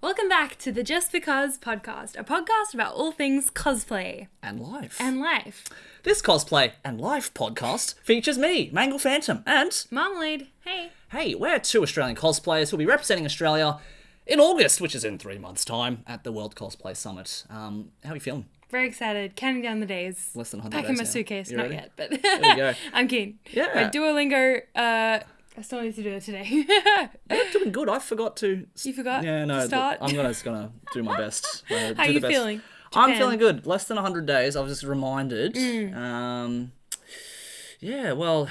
Welcome back to the Just Because podcast, a podcast about all things cosplay. And life. And life. This Cosplay and Life podcast features me, Mangle Phantom, and... Marmalade, hey. Hey, we're two Australian cosplayers who'll be representing Australia in August, which is in 3 months' time, at the World Cosplay Summit. How are you feeling? Very excited, counting down the days. Less than 100 days. Packing my suitcase, not yet, but There you go. I'm keen. Yeah. My Duolingo, I still need to do it today. You're doing good. I forgot to... You forgot Yeah, no. to start? I'm just gonna do my best. How are you feeling? I'm Japan. feeling good. Less than 100 days. I was just reminded. Yeah, well...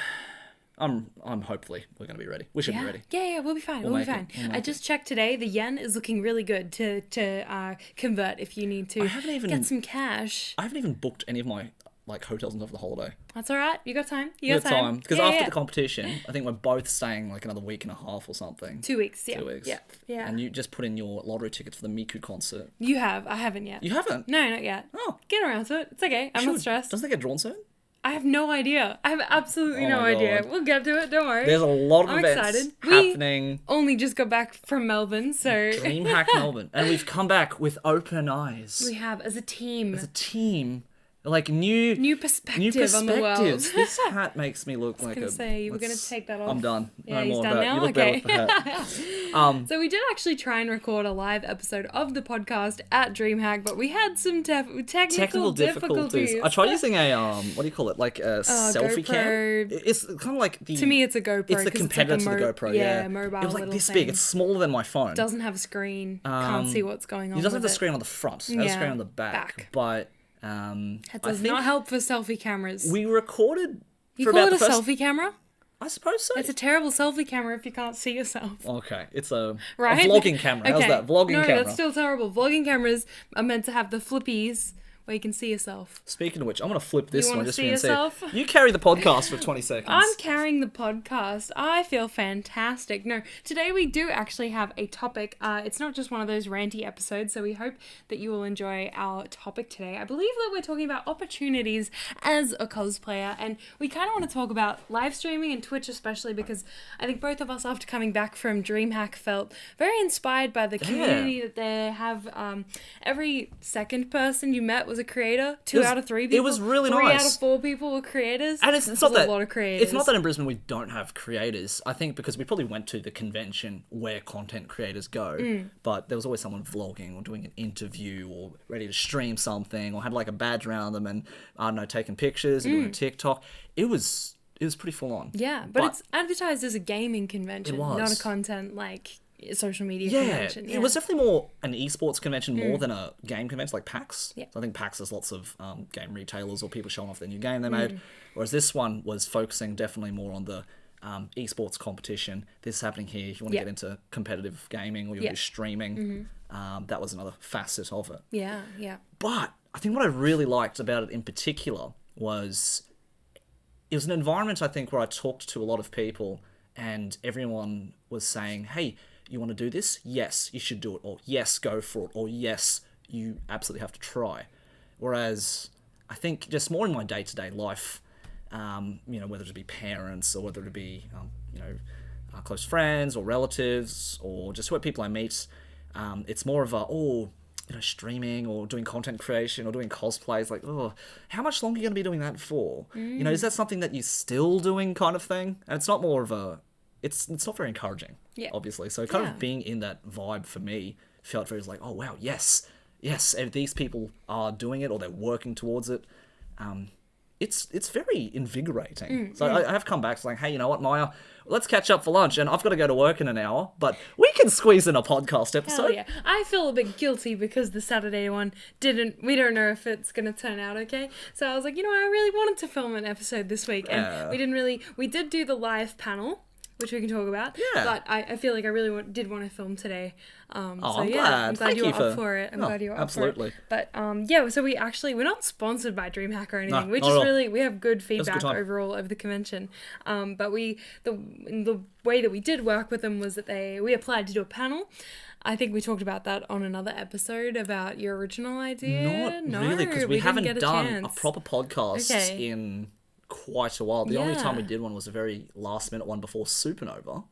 I'm hopefully we're going to be ready. We should be ready. Yeah, we'll be fine. We'll be fine. I just checked today. The yen is looking really good to convert if you need to get some cash. I haven't even booked any of my hotels and stuff for the holiday. That's all right. You got time. You got time. Because after the competition, I think we're both staying another week and a half or something. 2 weeks, yeah. 2 weeks. Yeah. And you just put in your lottery tickets for the Miku concert. You have. I haven't yet. You haven't? No, not yet. Oh. Get around to it. It's okay. I'm not stressed. Doesn't it get drawn soon? I have no idea. I have absolutely Oh no my idea. God. We'll get to it. Don't worry. There's a lot of I'm events excited. happening. We only just got back from Melbourne, so... DreamHack Melbourne. And we've come back with open eyes. We have, as a team. As a team. New perspective on the world. This hat makes me look like a... I was going to say, you were going to take that off. I'm done. Yeah, no he's more done of that. now? You look better with the hat. So we did actually try and record a live episode of the podcast at DreamHack, but we had some technical difficulties. I tried using a, what do you call it? Like a selfie GoPro. cam? It's kind of like the... To me, it's a GoPro. It's the competitor to the GoPro, yeah. Mobile it was like little this thing. big. It's smaller than my phone. Doesn't have a screen. Can't see what's going on. It doesn't have with the screen on the front. It has a screen on the back. But... That does not help for selfie cameras. We recorded You for call about it the a first... selfie camera? I suppose so. It's a terrible selfie camera if you can't see yourself. Okay, it's a Right? vlogging camera. How's that? Vlogging camera. No, that's still terrible. Vlogging cameras are meant to have the flippies where you can see yourself. Speaking of which, I'm going to flip this one just so you can yourself? see. You carry the podcast for 20 seconds. I'm carrying the podcast. I feel fantastic. No, today we do actually have a topic. It's not just one of those ranty episodes, so we hope that you will enjoy our topic today. I believe that we're talking about opportunities as a cosplayer, and we kind of want to talk about live streaming and Twitch especially because I think both of us, after coming back from DreamHack, felt very inspired by the community that they have. Every second person you met was a creator. 2 out of 3 people. It was really 3 nice. out of 4 people were creators. And it's not that a lot of creators. It's not that in Brisbane we don't have creators. I think because we probably went to the convention where content creators go, but there was always someone vlogging or doing an interview or ready to stream something or had like a badge around them and I don't know, taking pictures and doing a TikTok. It was pretty full on. Yeah, but it's advertised as a gaming convention, It was. not a content social media convention. Yeah, it was definitely more an esports convention more than a game convention like PAX. Yeah. So I think PAX has lots of game retailers or people showing off their new game they made, whereas this one was focusing definitely more on the esports competition. This is happening here. If you want to get into competitive gaming or you're just streaming, that was another facet of it. Yeah. But I think what I really liked about it in particular was it was an environment, I think, where I talked to a lot of people and everyone was saying, hey, you want to do this? Yes, you should do it. Or yes, go for it. Or yes, you absolutely have to try. Whereas I think just more in my day-to-day life, whether it be parents or whether it be, close friends or relatives or just what people I meet, it's more of streaming or doing content creation or doing cosplays, like, how much longer are you going to be doing that for? Is that something that you're still doing kind of thing? And it's not more of a... It's not very encouraging, obviously. So kind of being in that vibe for me felt very like, oh, wow, yes, and these people are doing it or they're working towards it. It's very invigorating. So I have come back saying, hey, you know what, Maya, let's catch up for lunch. And I've got to go to work in an hour, but we can squeeze in a podcast episode. Hell yeah. I feel a bit guilty because the Saturday one we don't know if it's going to turn out okay. So I was like, I really wanted to film an episode this week. And we did do the live panel, which we can talk about. Yeah. But I feel like I really did want to film today. I'm glad. I'm glad you were up for it. I'm glad you were up for it. But so we're not sponsored by DreamHack or anything. We have good feedback overall of the convention. But the way that we did work with them was that we applied to do a panel. I think we talked about that on another episode about your original idea. Not really, because we haven't done chance. a proper podcast in quite a while. The only time we did one was a very last minute one before Supernova.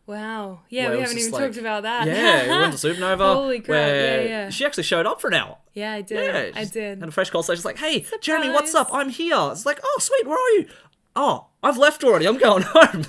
Wow. Yeah, Where we it was haven't even just talked about that. Yeah, we went to Supernova. Holy crap, where yeah. She actually showed up for an hour. Yeah, I did. I Just did. Had a fresh conversation. She's like, hey, Surprise. Jeremy, what's up? I'm here. It's like, oh, sweet, where are you? Oh, I've left already. I'm going home.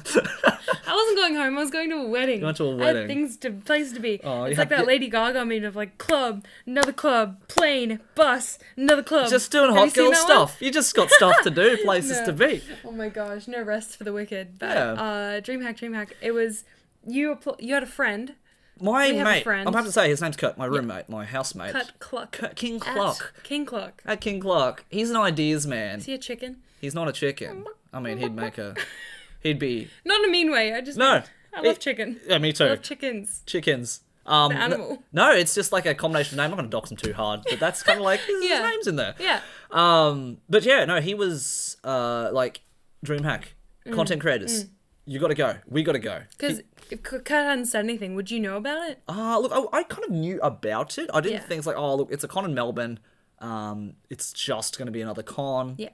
I wasn't going home. I was going to a wedding. You went to a I wedding. had places to be. Oh, you it's like had- that Lady Gaga meme of like club, another club, plane, bus, another club. Just doing Have you hot seen girl that stuff. You just got stuff to do, places No. to be. one? Oh my gosh, no rest for the wicked. But Yeah. DreamHack. It was you had a friend. My We have a mate, friend. I'm happy to say his name's Kurt, my roommate, my housemate. King Cluck. King Cluck. At King Cluck. He's an ideas man. Is he a chicken? He's not a chicken. I mean, he'd be... Not in a mean way. I love chicken. Yeah, me too. I love chickens. Chickens. The animal. No, it's just like a combination of name. I'm not going to dox him too hard, but that's kind of like, his name's in there. Yeah. But yeah, no, he was, like, DreamHack. Content creators. You got to go. We got to go. Because if Kurt hadn't said anything, would you know about it? Look, I kind of knew about it. I didn't Yeah. think it's like, oh, look, it's a con in Melbourne. It's just going to be another con. Yeah.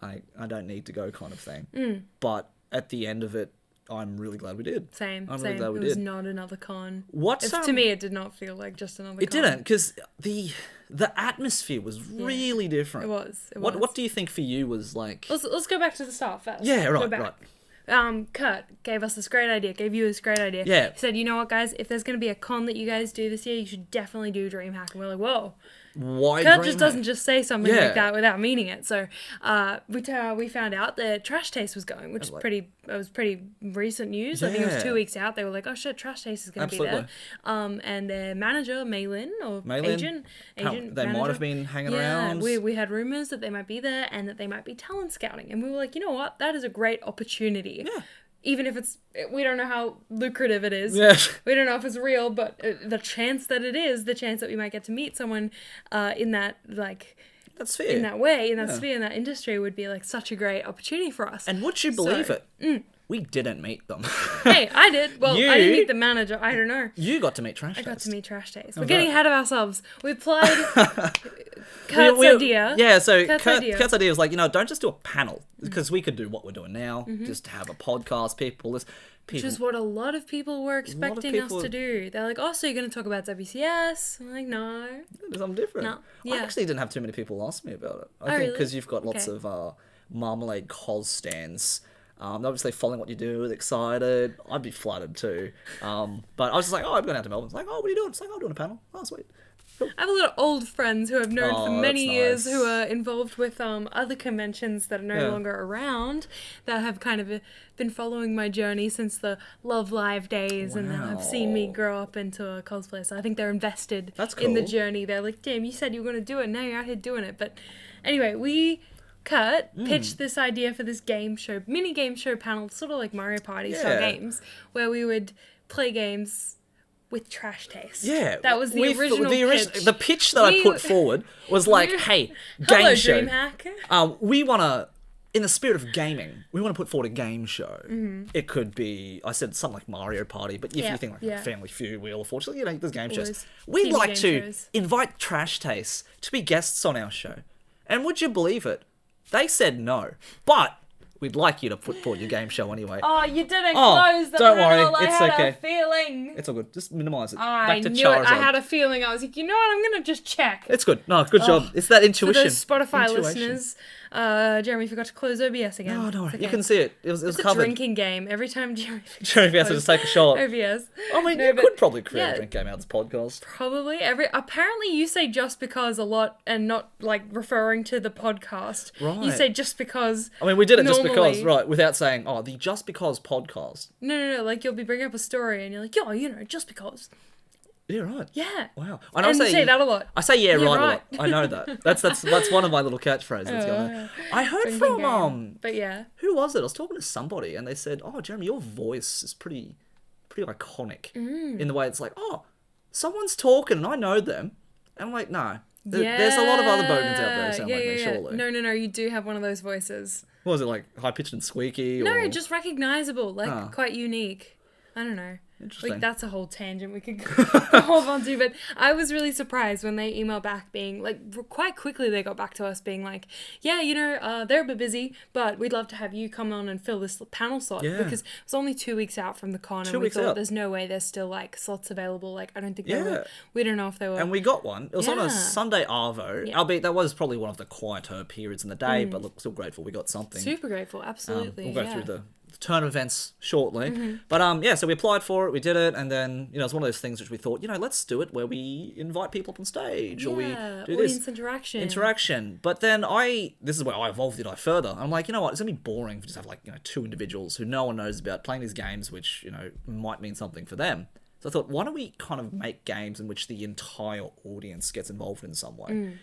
I don't need to go kind of thing. But at the end of it, I'm really glad we did. Same. I'm really glad we It was did. not another con. To me, it did not feel like just another con. It didn't, because the atmosphere was really different. It was. What do you think for you was like? Let's go back to the start first. Yeah, Go right, back. right. Kurt gave us this great idea, gave you this great idea. Yeah. He said, you know what, guys, if there's going to be a con that you guys do this year, you should definitely do DreamHack. And we're like, whoa. Why Kurt DreamHack? just doesn't just say something Yeah. like that without meaning it. So we found out that Trash Taste was going, which is pretty recent news. I think it was Yeah. 2 weeks out. They were like, oh shit, Trash Taste is going to be there. And their manager, Maylin, agent They manager, might have been hanging around. we had rumors that they might be there and that they might be talent scouting. And we were like, you know what? That is a great opportunity. Yeah. Even if we don't know how lucrative it is. Yeah. We don't know if it's real, but the chance that it is, the chance that we might get to meet someone in that, like, That's fair. in that way, in that Yeah. sphere, in that industry would be, like, such a great opportunity for us. And would you believe it? We didn't meet them. Hey, I did. Well, You- I didn't meet the manager. I don't know. You got to meet Trash I got Taste. to meet Trash Taste. We're Okay. getting ahead of ourselves. We applied Kurt's idea. Yeah, so Kurt's Kurt's idea was like, don't just do a panel, because we could do what we're doing now, just have a podcast, people. Which is what a lot of people were expecting us people- to do. They're like, oh, so you're going to talk about WCS? I'm like, no. There's something different. No, I yeah. actually didn't have too many people ask me about it. I think really? because you've got lots Okay. of Marmalade cos stands. Obviously following what you do, excited. I'd be flattered too. But I was just like, I'm going out to Melbourne. It's like, oh, what are you doing? It's like, I'm doing a panel. Oh, sweet. I have a lot of old friends who I've known for Oh, many that's years nice. who are involved with other conventions that are no Yeah. longer around, that have kind of been following my journey since the Love Live days and have seen me Wow. grow up into a cosplayer. So I think they're invested That's in the cool. journey. They're like, damn, you said you were going to do it. Now you're out here doing it. But anyway, Kurt pitched this idea for this mini game show panel, sort of like Mario Party style Yeah. games, where we would play games with Trash Taste. Yeah. That was the original pitch. The pitch that I put forward was like, hey, Hello, game show. DreamHack. We want to, in the spirit of gaming, we want to put forward a game show. It could be, I said something like Mario Party, but if Yeah, you think like yeah. Family Feud, Wheel of Fortune, there's game shows. Always We'd TV like game to shows. invite Trash Taste to be guests on our show. And would you believe it? They said no. But we'd like you to put forward your game show anyway. Oh, you didn't Oh, close the don't panel. worry, I it's had okay. a feeling. It's all good. Just minimise it. I Back to knew Charizard. it. I had a feeling. I was like, you know what? I'm going to just check. It's good. No, good job. It's that For intuition. those Spotify Intuition. listeners, Jeremy forgot to close OBS again. No, no, It's okay. you can see it. It was It's a covered. drinking game. Every time Jeremy Jeremy has to just take a shot. OBS. I mean, No, you but- could probably create yeah. a drink game out of this podcast. Probably apparently you say just because a lot and not like referring to the podcast. You Right. say just because. I mean, we did it just normally. because, right, without saying, oh, the Just Because podcast. No. Like you'll be bringing up a story and you're like, just because. Yeah, right. Yeah. Wow. And you say that a lot. I say yeah, right, a right. lot. I know that. That's one of my little catchphrases. Going there. I heard Drinking from, game. But yeah. who was it? I was talking to somebody and they said, oh, Jeremy, your voice is pretty iconic. In the way it's like, oh, someone's talking and I know them. And I'm like, no. There's a lot of other bogans out there who sound like me, surely. No, you do have one of those voices. What was it, like high-pitched and squeaky? No, or... just recognizable, like quite unique. I don't know. Interesting. Like, that's a whole tangent we could go off onto. But I was really surprised when they emailed back being, like, quite quickly they got back to us being like, yeah, you know, they're a bit busy, but we'd love to have you come on and fill this panel slot. Yeah. Because it was only 2 weeks out from the con. 2 and we weeks thought out. there's no way there's still, like, slots available. Like, I don't think they Yeah. were. We don't know if they were. And we got one. It was on Yeah. a Sunday Arvo, Yeah. albeit that was probably one of the quieter periods in the day, but look, still grateful we got something. Super grateful. Absolutely. We'll go yeah. through the turn of events shortly. But yeah, so we applied for it, we did it, and then, you know, it's one of those things which we thought, you know, let's do it where we invite people up on stage, or we do audience this. interaction. But then this is where I evolved it further. I'm like, you know what, it's gonna be boring to just have, like, you know, 2 individuals who no one knows about playing these games, which, you know, might mean something for them. So I thought, why don't we kind of make games in which the entire audience gets involved in some way?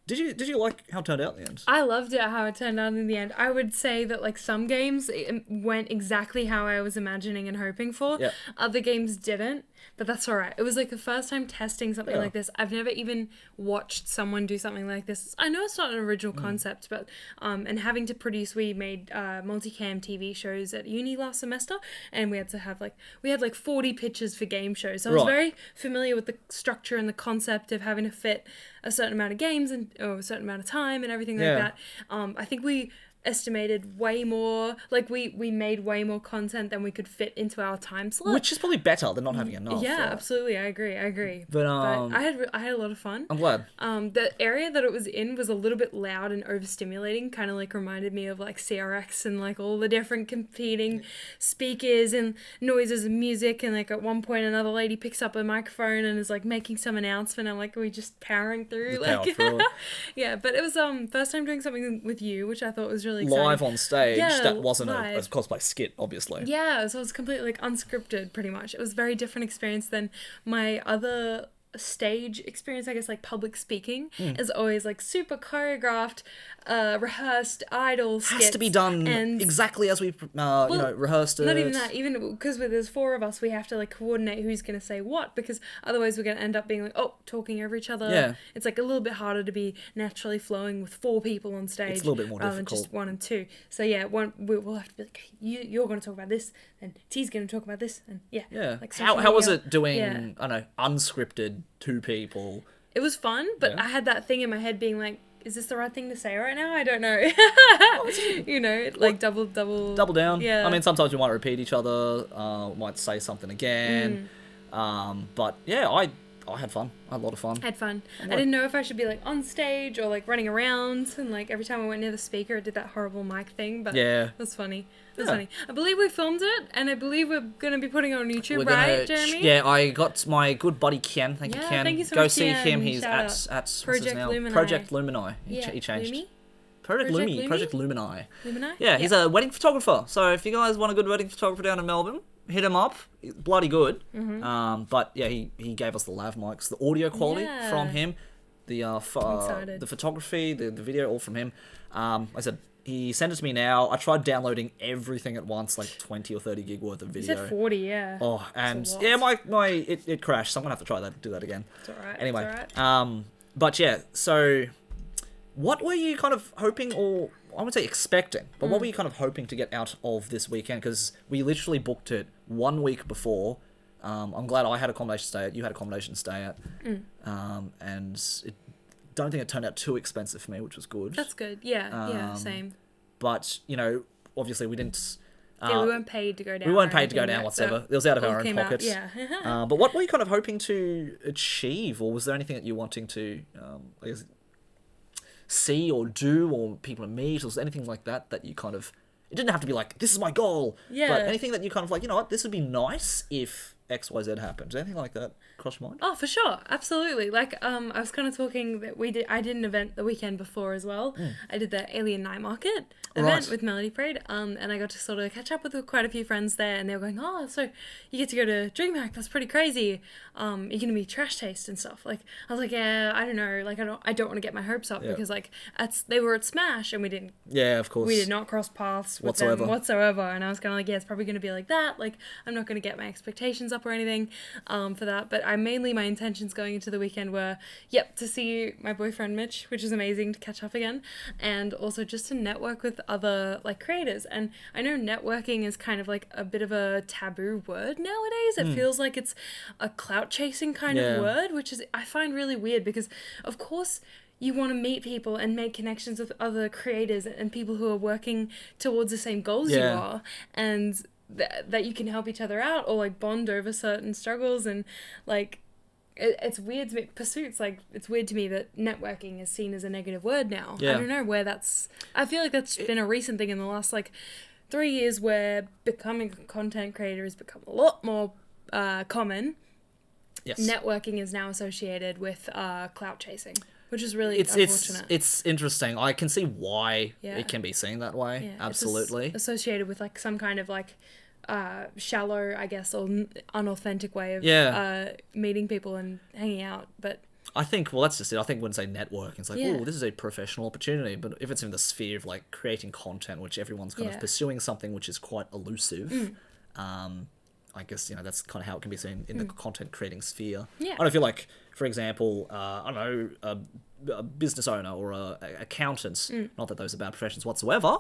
Did you like how it turned out in the end? I loved it how it turned out in the end. I would say that, like, some games it went exactly how I was imagining and hoping for. Yeah. Other games didn't, but that's all right. It was like the first time testing something Yeah. like this. I've never even watched someone do something like this. I know it's not an original concept, but and having to produce, we made multicam TV shows at uni last semester, and we had to have we had 40 pitches for game shows. So I was Right. very familiar with the structure and the concept of having to fit a certain amount of games or a certain amount of time and everything Yeah. like that. I think we estimated way more, we made way more content than we could fit into our time slot. Which is probably better than not having enough. Yeah, right? absolutely, I agree. But, I had a lot of fun. I'm glad. The area that it was in was a little bit loud and overstimulating, kind of like reminded me of like CRX and like all the different competing speakers and noises and music, and like at one point another lady picks up a microphone and is like making some announcement. I'm like, are we just powering through? Power through it. Yeah, but it was first time doing something with you, which I thought was really exciting. Live on stage, Yeah, that wasn't a live. cosplay skit, obviously. Yeah, so it was completely like unscripted pretty much. It was a very different experience than my other stage experience, I guess, like public speaking is always like super choreographed, rehearsed idol skits. Has to be done and exactly as we rehearsed it. not even that, even because there's 4 of us, we have to like coordinate who's going to say what, because otherwise we're going to end up being like, talking over each other. Yeah. It's like a little bit harder to be naturally flowing with 4 people on stage. It's a little bit more rather difficult. than just 1 and 2. So yeah, we'll have to be like, you're going to talk about this, and T's going to talk about this, and yeah. Yeah. Like How was it doing, Yeah. I don't know, unscripted 2 people? It was fun, but Yeah. I had that thing in my head being like, is this the right thing to say right now? I don't know. You know, like double. Double down. Yeah. I mean, sometimes we might repeat each other, might say something again. But yeah, I had fun. I had a lot of fun. I had fun. I didn't know if I should be like on stage or like running around, and like every time I went near the speaker, it did that horrible mic thing. But Yeah. it was funny. It was Yeah. funny. I believe we filmed it, and I believe we're gonna be putting it on YouTube, We're right, gonna, Jeremy? Yeah, I got my good buddy Ken. Thank you, Yeah, Ken. thank you so Go much, see Ken. him. He's Shout at what's his Project now? Lumini. Project Lumini. Yeah. He changed. Lumi? Project Project Lumi. Lumi? Project Lumini. Lumini? Yeah, he's a wedding photographer. So if you guys want a good wedding photographer down in Melbourne, hit him up. He's bloody good. But yeah, he gave us the lav mics, the audio quality Yeah. from him, the excited. the photography, the video, all from him. I said he sent it to me now. I tried downloading everything at once, like 20 or 30 gig worth of You video. said 40, yeah. Oh, and That's a lot. yeah, it crashed. So I'm gonna have to try that, do that again. It's alright. Anyway, It's alright. but yeah, so what were you kind of hoping, or I would say expecting, but what were you kind of hoping to get out of this weekend? Because we literally booked it 1 week before. I'm glad I had accommodation to stay at, you had accommodation to stay at, and don't think it turned out too expensive for me, which was good. That's good. Yeah, same. But you know, obviously we didn't. Yeah, we weren't paid to go down. We weren't or paid to go anything, down right? whatsoever. So It was out of all our own came out, pockets. yeah. But what were you kind of hoping to achieve, or was there anything that you're wanting to, I guess, see or do, or people to meet, or was there anything like that that you kind of? It didn't have to be like, this is my goal. Yeah. But anything that you kind of like, you know what, this would be nice if XYZ happened. Anything like that cross your mind? Oh, for sure, absolutely. Like, I was kind of talking that I did an event the weekend before as well. I did the Alien Night Market event Right. with Melody Parade, and I got to sort of catch up with quite a few friends there, and they were going, oh, so you get to go to DreamHack, that's pretty crazy. You're gonna be trash taste and stuff. Like, I was like, yeah, I don't know, like, I don't want to get my hopes up, Yeah. because like they were at Smash and we Yeah, of course. did not cross paths with them whatsoever, and I was kind of like, yeah, it's probably going to be like that, like I'm not going to get my expectations up up or anything for that. But my intentions going into the weekend were, to see my boyfriend Mitch, which is amazing to catch up again, and also just to network with other like creators. And I know networking is kind of like a bit of a taboo word nowadays. It feels like it's a clout chasing kind of word, which is I find really weird because of course you want to meet people and make connections with other creators and people who are working towards the same goals you are, and that you can help each other out or like bond over certain struggles. And like it's weird to me, pursuits, like it's weird to me that networking is seen as a negative word now. I don't know where I feel like that's been a recent thing in the last like 3 years where becoming a content creator has become a lot more common. Yes. Networking is now associated with clout chasing, which is really unfortunate. It's interesting. I can see why it can be seen that way. Yeah. Absolutely. It's associated with like some kind of like shallow, I guess, or unauthentic way of meeting people and hanging out. But I think, well, that's just it. I think when say networking, it's like, oh, this is a professional opportunity. But if it's in the sphere of like creating content, which everyone's kind of pursuing something which is quite elusive, I guess, that's kind of how it can be seen in the content creating sphere. Yeah. I don't feel like, for example, I don't know, a business owner or a accountant, not that those are bad professions whatsoever,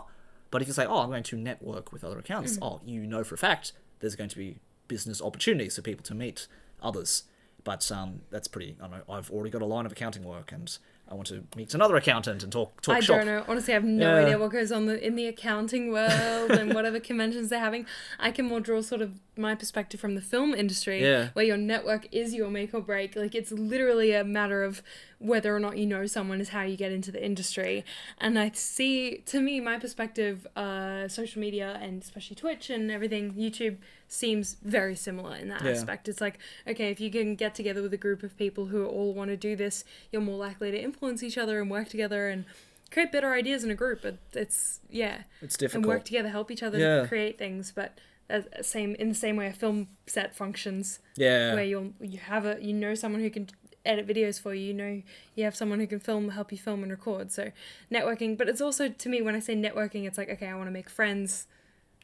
but if you say, oh, I'm going to network with other accountants, for a fact there's going to be business opportunities for people to meet others. But that's pretty, I don't know, I've already got a line of accounting work and I want to meet another accountant and talk shop. I don't know. Honestly, I have no idea what goes on in the accounting world and whatever conventions they're having. I can more draw sort of my perspective from the film industry, where your network is your make or break. Like, it's literally a matter of whether or not you know someone is how you get into the industry. And I see, to me, my perspective, social media and especially Twitch and everything, YouTube, seems very similar in that aspect. It's like, okay, if you can get together with a group of people who all want to do this, you're more likely to influence each other and work together and create better ideas in a group. But it's difficult. And work together, help each other create things. But in the same way a film set functions, where you know someone who can edit videos for you, you have someone who can help you film and record. So networking, but it's also, to me, when I say networking, it's like, okay, I want to make friends.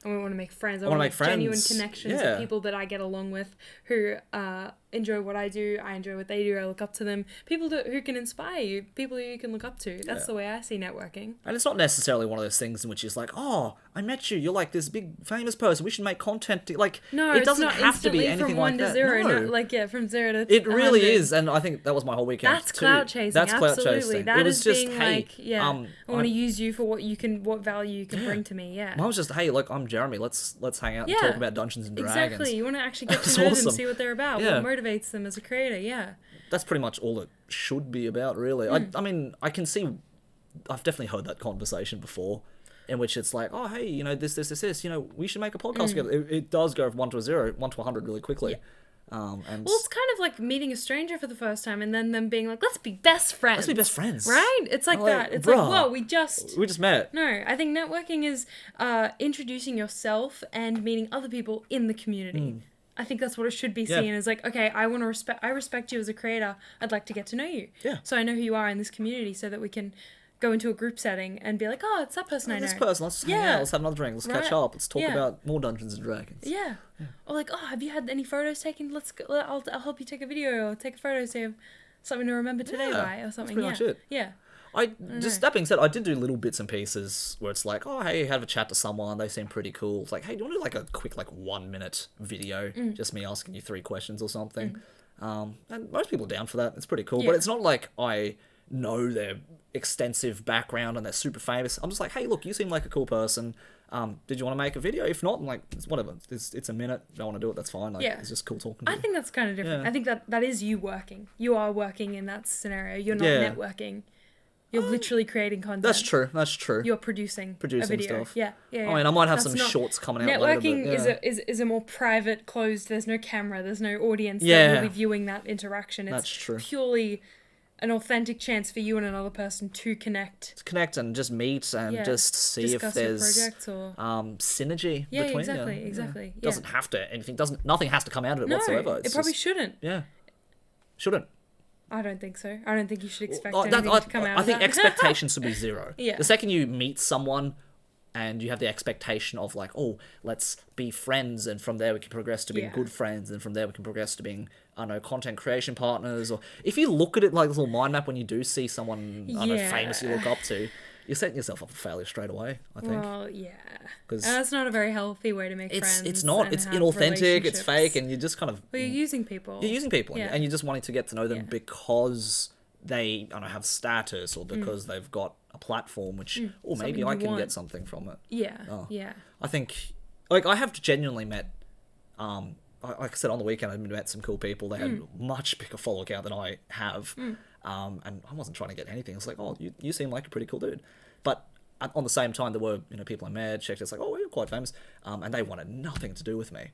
I want to make friends. I want to make genuine connections with people that I get along with, who enjoy what I do. I enjoy what they do. I look up to them. People who can inspire you. People who you can look up to. That's the way I see networking. And it's not necessarily one of those things in which it's like, oh, I met you. You're like this big famous person. We should make content. No, it doesn't have to be anything from 1 to 0. No. From 0 to 100. It really is, and I think that was my whole weekend. That's clout chasing. That's clout chasing. That it was is just, being hey, like, I want to use you for what value you can bring to me. Yeah. Mine was just, hey, look, I'm Jeremy. Let's hang out and talk about Dungeons and Dragons. Exactly. You want to actually get to know them and see what they're about. What motivates them as a creator. Yeah. That's pretty much all it should be about, really. I mean, I can see, I've definitely heard that conversation before, in which it's like, oh, hey, this, we should make a podcast together. It does go from 1 to 0, 1 to 100 really quickly. Yeah. And it's kind of like meeting a stranger for the first time and then them being like, let's be best friends. Let's be best friends. Right? It's like that. It's like, whoa, we just met. No, I think networking is introducing yourself and meeting other people in the community. I think that's what it should be seen as, like, okay, I respect you as a creator. I'd like to get to know you. Yeah. So I know who you are in this community so that we can go into a group setting and be like, oh, it's that person I know. This person, let's hang out, let's have another drink, let's catch up, let's talk about more Dungeons and Dragons. Yeah. Or like, oh, have you had any photos taken? Let's go, I'll help you take a video or take a photo so you have something to remember today by or something. That's pretty much it. Yeah. That being said, I did do little bits and pieces where it's like, oh, hey, have a chat to someone, they seem pretty cool. It's like, hey, do you want to do like a quick 1 minute video, just me asking you 3 questions or something? And most people are down for that. It's pretty cool, but it's not like I know their extensive background and they're super famous. I'm just like, hey, look, you seem like a cool person. Did you want to make a video? If not, I'm like, it's whatever. It's a minute. Don't want to do it. That's fine. It's just cool talking to you. I think that's kind of different. I think that is you working. You are working in that scenario. You're not networking. You're literally creating content. That's true. You're producing a video. Stuff. Yeah. I mean, I might have some shorts coming out later. Networking is a more private, closed. There's no camera. There's no audience that will be viewing that interaction. It's purely an authentic chance for you and another person to connect. And just meet and just see if there's synergy between them. Exactly. Yeah. Doesn't have to. Nothing has to come out of it whatsoever. It probably shouldn't. Yeah. Shouldn't. I don't think so. I don't think you should expect anything to come out of that. I think expectations should be 0. Yeah. The second you meet someone, and you have the expectation of like, oh, let's be friends, and from there we can progress to being Yeah. good friends, and from there we can progress to being, I don't know, content creation partners. Or if you look at it like this little mind map when you do see someone, I don't know, Yeah. famous you look up to, you're setting yourself up for failure straight away, I think. Well, yeah. 'Cause And that's not a very healthy way to make friends. It's not. and It's have inauthentic. It's relationships. fake, and you're just kind of Well, you're using people. you're using people, Yeah. and you're just wanting to get to know them Yeah. because they, I don't know, have status, or because they've got a platform, which, or maybe Something I you can want. get something from it. Yeah. Oh. Yeah. I think, like, I have genuinely met, like I said, on the weekend, I met some cool people. They had much bigger follow count than I have, and I wasn't trying to get anything. It's like, oh, you seem like a pretty cool dude, but on the same time, there were, you know, people I met, checked. It's like, oh, you're quite famous, and they wanted nothing to do with me.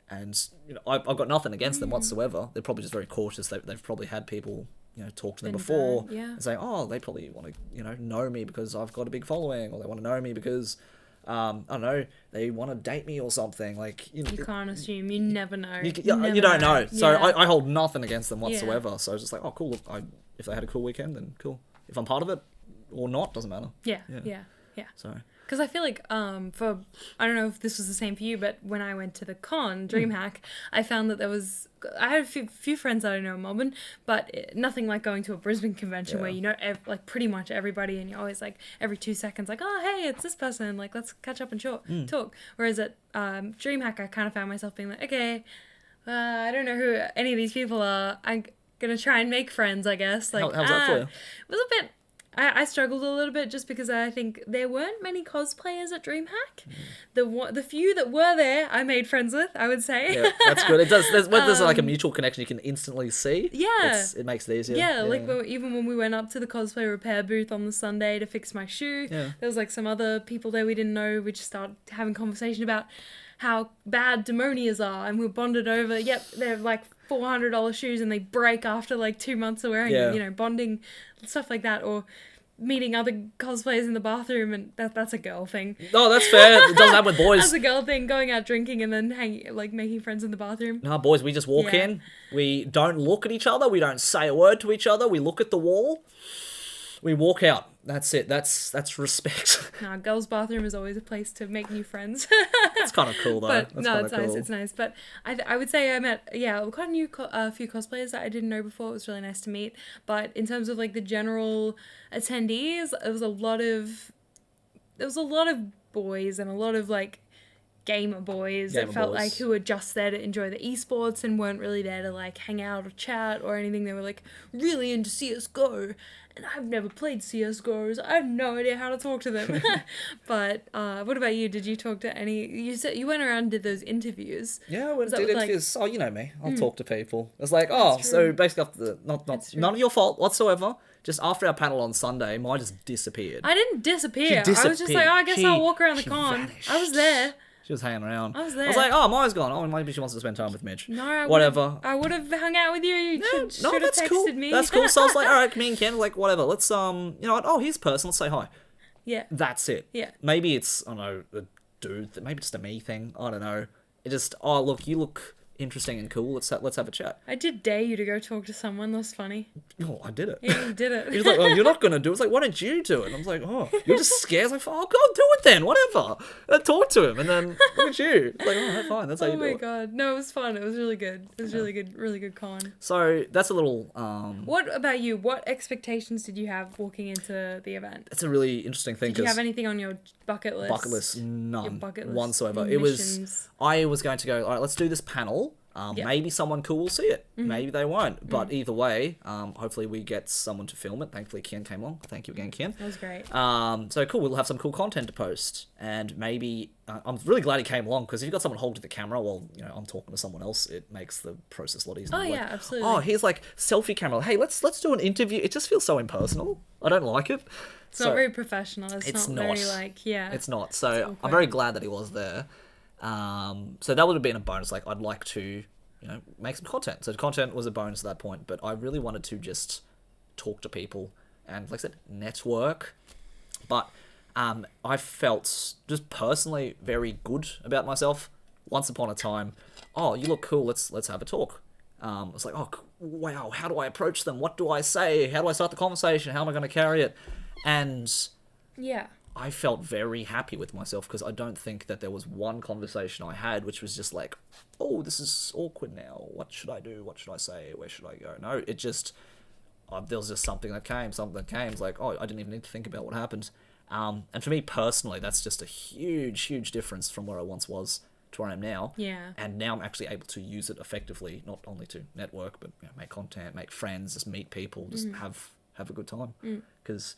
And, you know, I've got nothing against them whatsoever. They're probably just very cautious. They've probably had people, you know, talk to them Been before, burned, yeah. and saying, oh, they probably want to, you know me because I've got a big following, or they want to know me because, I don't know, they want to date me or something. Like, you know, You can't assume. You never know. you never don't know. So Yeah. I hold nothing against them whatsoever. So I was just like, oh, cool. Look, if they had a cool weekend, then cool. If I'm part of it or not, doesn't matter. Yeah. Yeah. Yeah. Yeah. So Because I feel like, for, I don't know if this was the same for you, but when I went to the con, DreamHack, I found that I had a few friends that I know in Melbourne, but nothing like going to a Brisbane convention where Yeah. you know, like, pretty much everybody, and you're always, like, every 2 seconds, like, oh, hey, it's this person, like, let's catch up and talk. Whereas at DreamHack, I kind of found myself being like, okay, I don't know who any of these people are. I'm going to try and make friends, I guess. Like, how's that for you? It was a bit... I struggled a little bit just because I think there weren't many cosplayers at DreamHack. The few that were there, I made friends with, I would say. yeah, that's good. It does. There's like a mutual connection you can instantly see. Yeah. It makes it easier. Yeah, like even when we went up to the cosplay repair booth on the Sunday to fix my shoe, Yeah. there was like some other people there we didn't know. We just started having conversation about how bad demonias are, and we bonded over, yep, they're like $400 shoes and they break after like 2 months of wearing them, you know, bonding, stuff like that, or meeting other cosplayers in the bathroom, and that's a girl thing. Oh, that's fair. It doesn't happen with boys. That's a girl thing, going out drinking and then making friends in the bathroom. No, boys, we just walk Yeah. in. We don't look at each other. We don't say a word to each other. We look at the wall. We walk out. That's it. That's respect. Nah, girls' bathroom is always a place to make new friends. It's kind of cool, though. But That's no, kinda it's cool. nice. It's nice. But I would say I met quite a few cosplayers that I didn't know before. It was really nice to meet. But in terms of like the general attendees, there was a lot of boys and a lot of like gamer boys Gamer that felt boys. like who were just there to enjoy the esports and weren't really there to like hang out or chat or anything. They were like really into CS:GO, and I've never played CS:GO, so I have no idea how to talk to them. But what about you? Did you talk to any? You said you went around and did those interviews. Yeah, I went that and did with, like- interviews. Oh, you know me. I'll talk to people. It's like, oh, so true. basically after none of your fault whatsoever. Just after our panel on Sunday, mine just disappeared. I didn't disappear. She I was just like, oh, I guess disappeared. I'll walk around the She con. vanished. I was there. She was hanging around. I was I was there. like, oh, Maya's gone. Oh, maybe she wants to spend time with Mitch. No, Whatever. I would have hung out with you. You No, should have that's texted cool. me. That's cool. So I was like, all right, me and Ken, like, whatever. Let's, you know what? Oh, here's a person. Let's say hi. Yeah. That's it. Yeah. Maybe it's, I don't know, a dude. Maybe just a me thing. I don't know. It just, oh, look, you look interesting and cool. Let's have a chat. I did dare you to go talk to someone. That was funny. Oh, I did it. Yeah, you did He it. was like, oh, you're not going to do it. It's like, why don't you do it? And I was like, oh, you're just scared. I was like, oh, go do it then. Whatever. I talk to him. And then, look at you. It's like, oh, fine. That's how Oh you do my it. god. No, it was fun. It was really good. It was really good con. So that's a little, What about you? What expectations did you have walking into the event? that's a really interesting thing. Did you 'cause have anything on your bucket list? bucket list, none bucket list whatsoever. missions. It was, I was going to go, all right, let's do this panel. Yeah. Maybe someone cool will see it. Mm-hmm. Maybe they won't. But either way, hopefully we get someone to film it. Thankfully, Ken came along. Thank you again, Ken. That was great. So cool, we'll have some cool content to post. And maybe, I'm really glad he came along, because if you've got someone holding the camera while, you know, I'm talking to someone else, it makes the process a lot easier. Oh, Like, yeah, absolutely. Oh, here's like selfie camera. Hey, let's do an interview. It just feels so impersonal. I don't like it. It's not very professional. It's not very not. like, yeah. It's not. So I'm awkward. very glad that he was there. So that would have been a bonus. Like, I'd like to, you know, make some content. So content was a bonus at that point, but I really wanted to just talk to people and, like I said, network. But I felt just personally very good about myself. Once upon a time, oh, you look cool. Let's have a talk. It's like, oh, wow, how do I approach them? What do I say? How do I start the conversation? How am I going to carry it? And Yeah. I felt very happy with myself because I don't think that there was one conversation I had which was just like, oh, this is awkward now. What should I do? What should I say? Where should I go? No, it just, there was just something that came. It's like, oh, I didn't even need to think about what happened. And for me personally, that's just a huge, huge difference from where I once was to where I am now. Yeah. And now I'm actually able to use it effectively, not only to network, but make content, make friends, just meet people, just have a good time. Because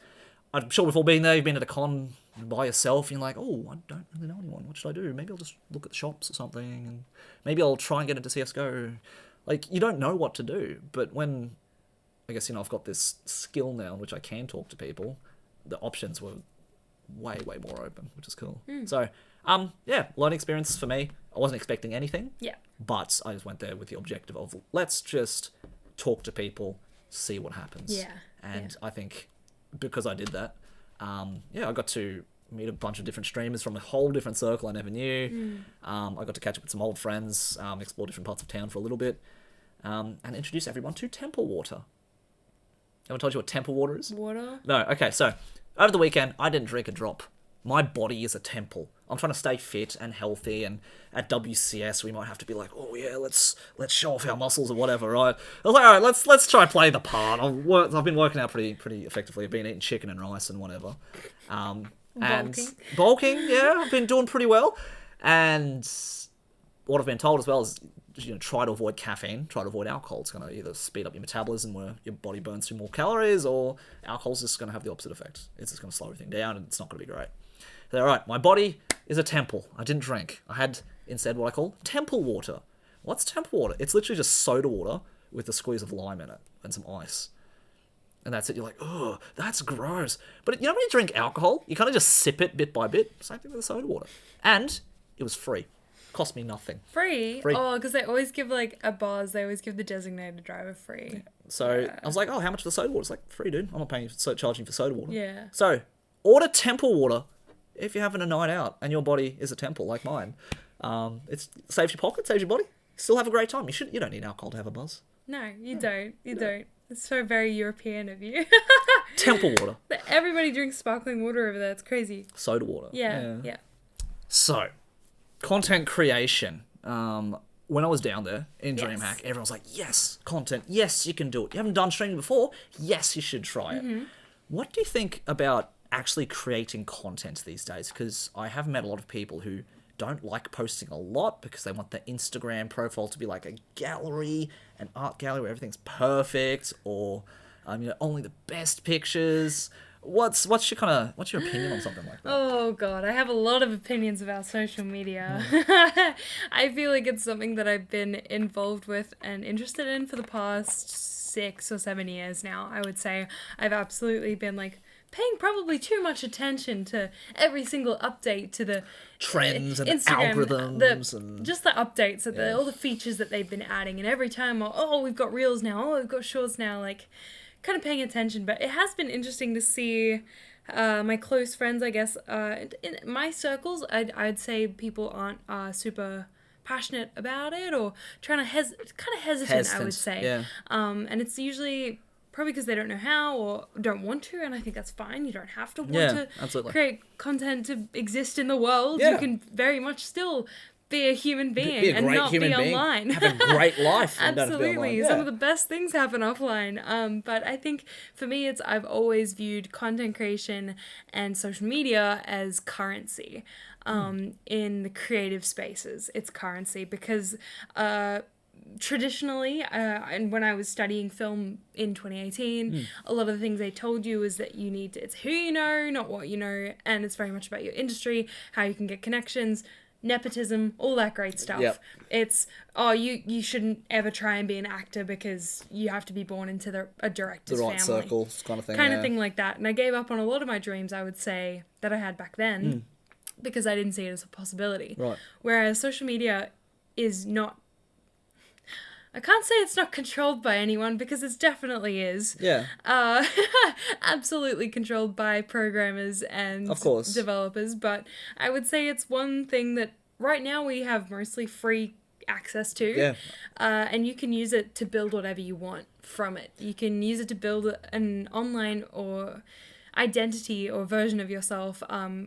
I'm sure we've all been there. You've been at a con by yourself, and you're like, oh, I don't really know anyone. What should I do? Maybe I'll just look at the shops or something, and maybe I'll try and get into CSGO. Like, you don't know what to do. But when, I guess, I've got this skill now in which I can talk to people, the options were way, way more open, which is cool. So, learning experience for me. I wasn't expecting anything. Yeah. But I just went there with the objective of, let's just talk to people, see what happens. Yeah. And I think because I did that, I got to meet a bunch of different streamers from a whole different circle I never knew. I got to catch up with some old friends, explore different parts of town for a little bit, and introduce everyone to Temple Water. Anyone told you what Temple Water is? Water? No, okay, so over the weekend, I didn't drink a drop. My body is a temple. I'm trying to stay fit and healthy, and at WCS we might have to be like, oh yeah, let's show off our muscles or whatever, right? I was like, all right, let's try play the part. I've been working out pretty effectively. I've been eating chicken and rice and whatever. And bulking, yeah, I've been doing pretty well. And what I've been told as well is, try to avoid caffeine, try to avoid alcohol. It's going to either speed up your metabolism where your body burns through more calories, or alcohol's just going to have the opposite effect. It's just going to slow everything down, and it's not going to be great. So, all right, my body is a temple. I didn't drink. I had instead what I call temple water. What's temple water? It's literally just soda water with a squeeze of lime in it and some ice. And that's it. You're like, oh, that's gross. But when you drink alcohol, you kind of just sip it bit by bit. Same thing with the soda water. And it was free. Cost me nothing. Free? Oh, because they always give a buzz. They always give the designated driver free. Yeah. So I was like, oh, how much for the soda water? It's like, free, dude. I'm not charging for soda water. Yeah. So order temple water if you're having a night out and your body is a temple like mine. It saves your pocket, saves your body. Still have a great time. You don't need alcohol to have a buzz. No, you don't. You don't. It's so very European of you. Temple water. Everybody drinks sparkling water over there. It's crazy. Soda water. Yeah. So, content creation. When I was down there in DreamHack, everyone was like, yes, content. Yes, you can do it. You haven't done streaming before. Yes, you should try it. What do you think about actually creating content these days? Because I have met a lot of people who don't like posting a lot because they want their Instagram profile to be like a gallery, an art gallery where everything's perfect, or only the best pictures. What's your opinion on something like that? Oh god, I have a lot of opinions about social media. I feel like it's something that I've been involved with and interested in for the past 6 or 7 years now. I would say I've absolutely been paying probably too much attention to every single update to the trends and Instagram, algorithms and just the updates of all the features that they've been adding, and every time we've got reels now, we've got shorts now, kind of paying attention. But it has been interesting to see my close friends, I guess, in my circles, I'd say people aren't super passionate about it, or kind of hesitant, I would say. Yeah. And it's usually probably because they don't know how or don't want to, and I think that's fine. You don't have to want to create content to exist in the world. You can very much still be a human being and not be online. Have a great life. Absolutely. Some of the best things happen offline. But I think for me, I've always viewed content creation and social media as currency in the creative spaces. It's currency because traditionally, and when I was studying film in 2018, a lot of the things they told you is that it's who you know, not what you know, and it's very much about your industry, how you can get connections, nepotism, all that great stuff. Yep. It's, you shouldn't ever try and be an actor because you have to be born into a director's family. The right circle kind of thing. Kind of thing like that. And I gave up on a lot of my dreams, I would say, that I had back then because I didn't see it as a possibility. Right. Whereas social media is not, I can't say it's not controlled by anyone because it definitely is. Yeah. Absolutely controlled by programmers and of course developers, but I would say it's one thing that right now we have mostly free access to. Yeah. And you can use it to build whatever you want from it. You can use it to build an online or identity or version of yourself,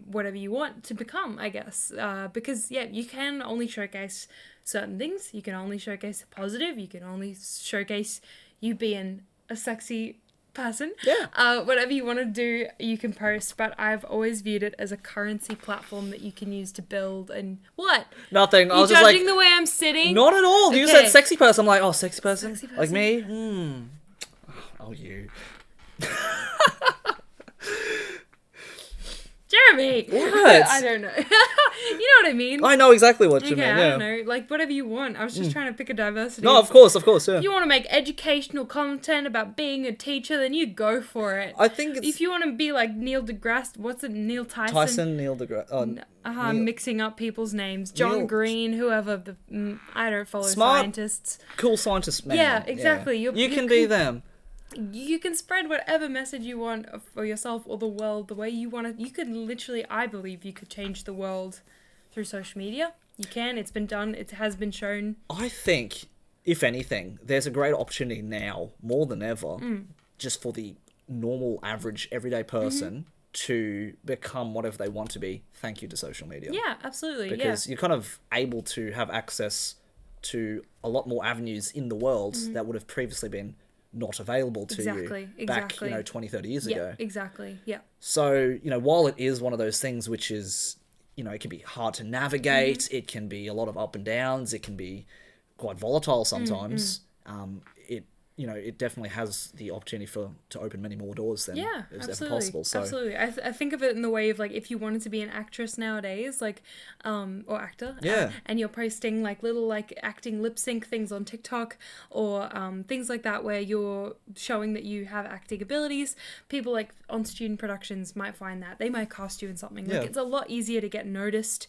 whatever you want to become, I guess. Because, yeah, you can only showcase certain things. You can only showcase the positive. You can only showcase you being a sexy person. Yeah. Whatever you want to do, you can post, but I've always viewed it as a currency platform that you can use to build. And what? Nothing. I You was just like, judging the way I'm sitting? not at all. You Okay. said sexy person. I'm like, oh, sexy person? Sexy Like person. me? Oh, you. Jeremy! What? I don't know. You know what I mean? I know exactly what you Okay, mean, I yeah. don't know. Like, whatever you want. I was just trying to pick a diversity. No, of course, yeah. If you want to make educational content about being a teacher, then you go for it. I think it's If you want to be like Neil deGrasse, what's it, Neil Tyson? Neil deGrasse. Neil- Mixing up people's names. John Neil- Green, whoever. I don't follow Smart scientists. Cool scientist man. Yeah, exactly. You You can be them. You can spread whatever message you want for yourself or the world the way you want to. You could literally, I believe, you could change the world through social media. You can. It's been done. It has been shown. I think, if anything, there's a great opportunity now, more than ever, just for the normal, average, everyday person to become whatever they want to be, thank you to social media. Yeah, absolutely. Because you're kind of able to have access to a lot more avenues in the world that would have previously been not available to you back, 20, 30 years ago. Exactly. Yeah. So, while it is one of those things which is, it can be hard to navigate, it can be a lot of up and downs, it can be quite volatile sometimes, it definitely has the opportunity to open many more doors than is ever possible. So Absolutely. I think of it in the way of like if you wanted to be an actress nowadays, like or actor, and you're posting like little like acting lip sync things on TikTok or things like that where you're showing that you have acting abilities. People like on student productions might find that they might cast you in something. Like it's a lot easier to get noticed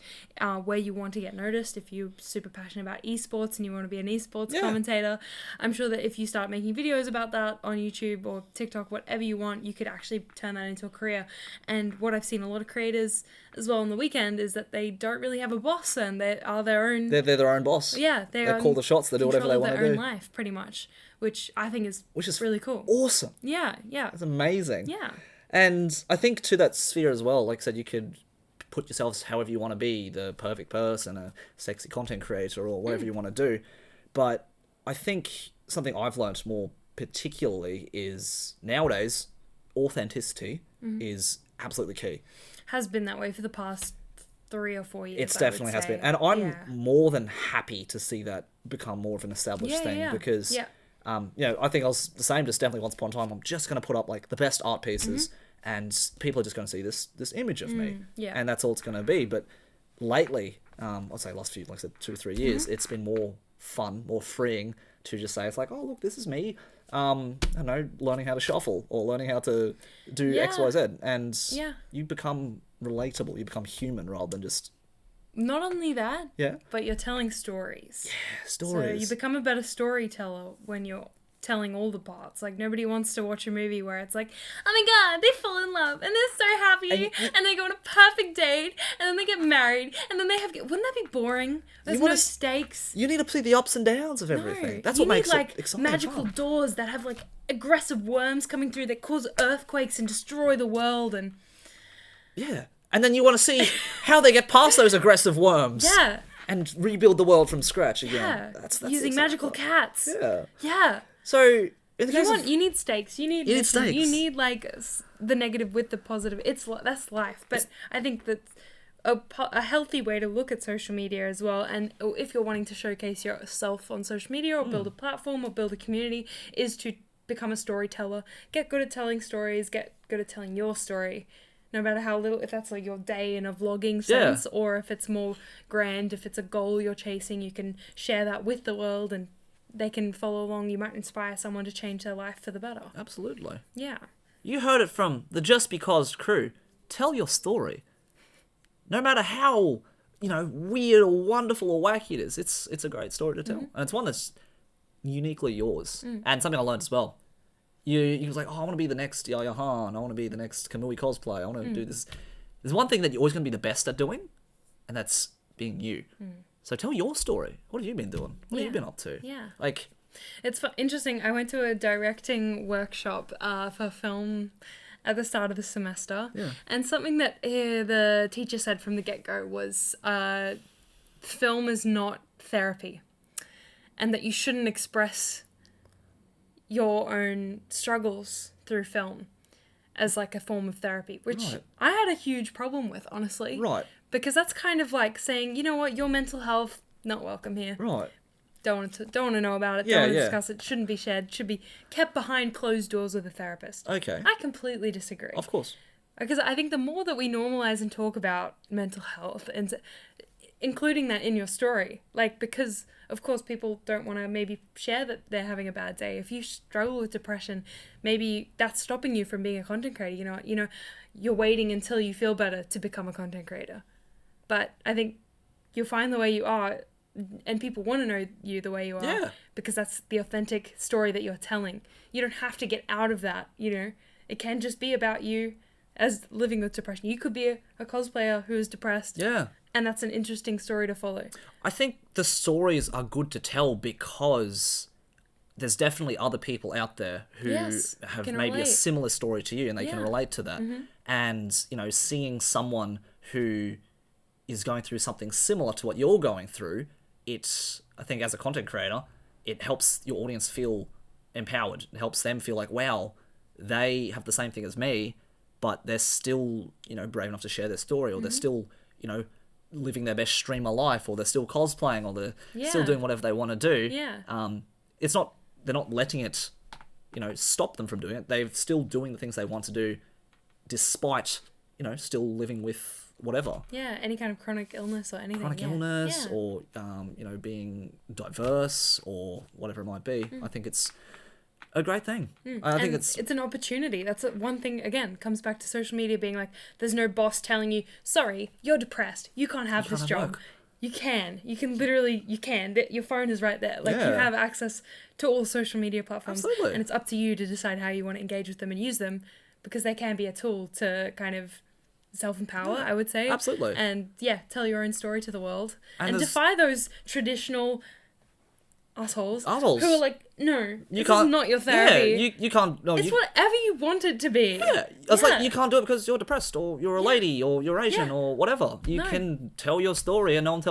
where you want to get noticed. If you're super passionate about esports and you want to be an esports commentator, I'm sure that if you start making videos about that on YouTube or TikTok, whatever you want, you could actually turn that into a career. And what I've seen a lot of creators as well on the weekend is that they don't really have a boss and they are their own. They're their own boss. Yeah, they call the shots. They do whatever they want to do. Their own life, pretty much, which I think is really cool. Awesome. Yeah. It's amazing. Yeah. And I think to that sphere as well, like I said, you could put yourselves however you want to be, the perfect person, a sexy content creator, or whatever you want to do. But I think something I've learned more particularly is nowadays authenticity is absolutely key. Has been that way for the past 3 or 4 years. It definitely has been, and I'm more than happy to see that become more of an established thing because I think I was the same. Just definitely once upon a time, I'm just going to put up like the best art pieces, and people are just going to see this image of me, and that's all it's going to be. But lately, I'd say last few, like I said, 2 or 3 years, it's been more fun, more freeing to just say it's like, oh look, this is me. I don't know, learning how to shuffle or learning how to do X, Y, Z, and you become relatable. You become human rather than just. Not only that, but you're telling stories. Yeah, stories. So you become a better storyteller when you're telling all the parts. Like, nobody wants to watch a movie where it's like, oh my god, they fall in love and they're so happy and they go on a perfect date and then they get married and then they have. Wouldn't that be boring? There's no stakes. You need to see the ups and downs of everything. No, That's what makes like it exciting. Magical doors that have like aggressive worms coming through that cause earthquakes and destroy the world and. Yeah. And then you want to see how they get past those aggressive worms. Yeah. And rebuild the world from scratch again. Yeah. That's using magical cats. Yeah. Yeah. So you need stakes. You need stakes. You need like the negative with the positive. That's life. But I think that a healthy way to look at social media as well, and if you're wanting to showcase yourself on social media or build a platform or build a community, is to become a storyteller. Get good at telling stories. Get good at telling your story. No matter how little, if that's like your day in a vlogging sense, or if it's more grand, if it's a goal you're chasing, you can share that with the world and they can follow along. You might inspire someone to change their life for the better. Absolutely. Yeah. You heard it from the JustBeCos crew. Tell your story. No matter how, weird or wonderful or wacky it is, it's a great story to tell. And it's one that's uniquely yours. And something I learned as well. You was like, oh, I want to be the next Yaya Han. I want to be the next Kamui Cosplay. I want to do this. There's one thing that you're always going to be the best at doing, and that's being you. So tell your story. What have you been doing? What have you been up to? Yeah. Like, it's interesting. I went to a directing workshop for film at the start of the semester. Yeah. And something that the teacher said from the get-go was film is not therapy. And that you shouldn't express your own struggles through film as like a form of therapy, which Right. I had a huge problem with, honestly. Right. Because that's kind of like saying, you know what, your mental health, not welcome here. Right. Don't want to know about it. Yeah, Don't want to yeah. discuss it. Shouldn't be shared. Should be kept behind closed doors with a therapist. Okay. I completely disagree. Of course. Because I think the more that we normalize and talk about mental health, and including that in your story, like, because of course people don't want to maybe share that they're having a bad day. If you struggle with depression, maybe that's stopping you from being a content creator. You know, you're waiting until you feel better to become a content creator. But I think you'll find the way you are, and people want to know you the way you are. Yeah. Because that's the authentic story that you're telling. You don't have to get out of that, you know. It can just be about you as living with depression. You could be a cosplayer who is depressed. Yeah. And that's an interesting story to follow. I think the stories are good to tell because there's definitely other people out there who have can maybe relate. a similar story to you and they can Yeah. relate to that. And, you know, seeing someone who is going through something similar to what you're going through, it's, I think as a content creator, it helps your audience feel empowered. It helps them feel like, wow, they have the same thing as me, but they're still, you know, brave enough to share their story, or they're still, you know, living their best streamer life, or they're still cosplaying, or they're still doing whatever they want to do. Yeah. It's not, they're not letting it, you know, stop them from doing it. They're still doing the things they want to do despite, you know, still living with whatever. Yeah, any kind of chronic illness or anything. Chronic illness, or, you know, being diverse, or whatever it might be. I think it's a great thing. I think it's an opportunity. That's one thing, again, comes back to social media being like, there's no boss telling you, sorry, you're depressed. You can't have this have job. work. You can. Your phone is right there. Like, you Yeah. have access to all social media platforms. Absolutely. And it's up to you to decide how you want to engage with them and use them, because they can be a tool to kind of self-empower, I would say. Absolutely. And, tell your own story to the world. And there's- defy those traditional assholes Assholes. who are like, no, this can't, is not your therapy. Yeah, you can't. No, It's you, whatever you want it to be. yeah, it's like you can't do it because you're depressed, or you're a lady, or you're Asian, Yeah. or whatever. You No. can tell your story, and no one can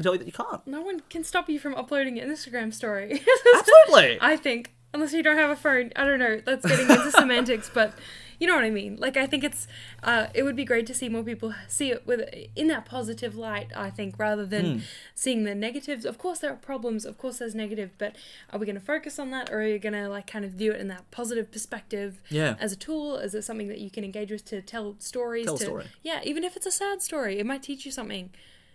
tell you that you can't. No one can stop you from uploading an Instagram story. Absolutely. I think. Unless you don't have a phone. I don't know. That's getting into semantics, but you know what I mean. Like, I think it would be great to see more people see it in that positive light, I think, rather than seeing the negatives. Of course there are problems, of course there's negative, but are we going to focus on that, or are you going to like kind of view it in that positive perspective as a tool? Is it something that you can engage with to tell stories? Tell a story. Yeah, even if it's a sad story, it might teach you something.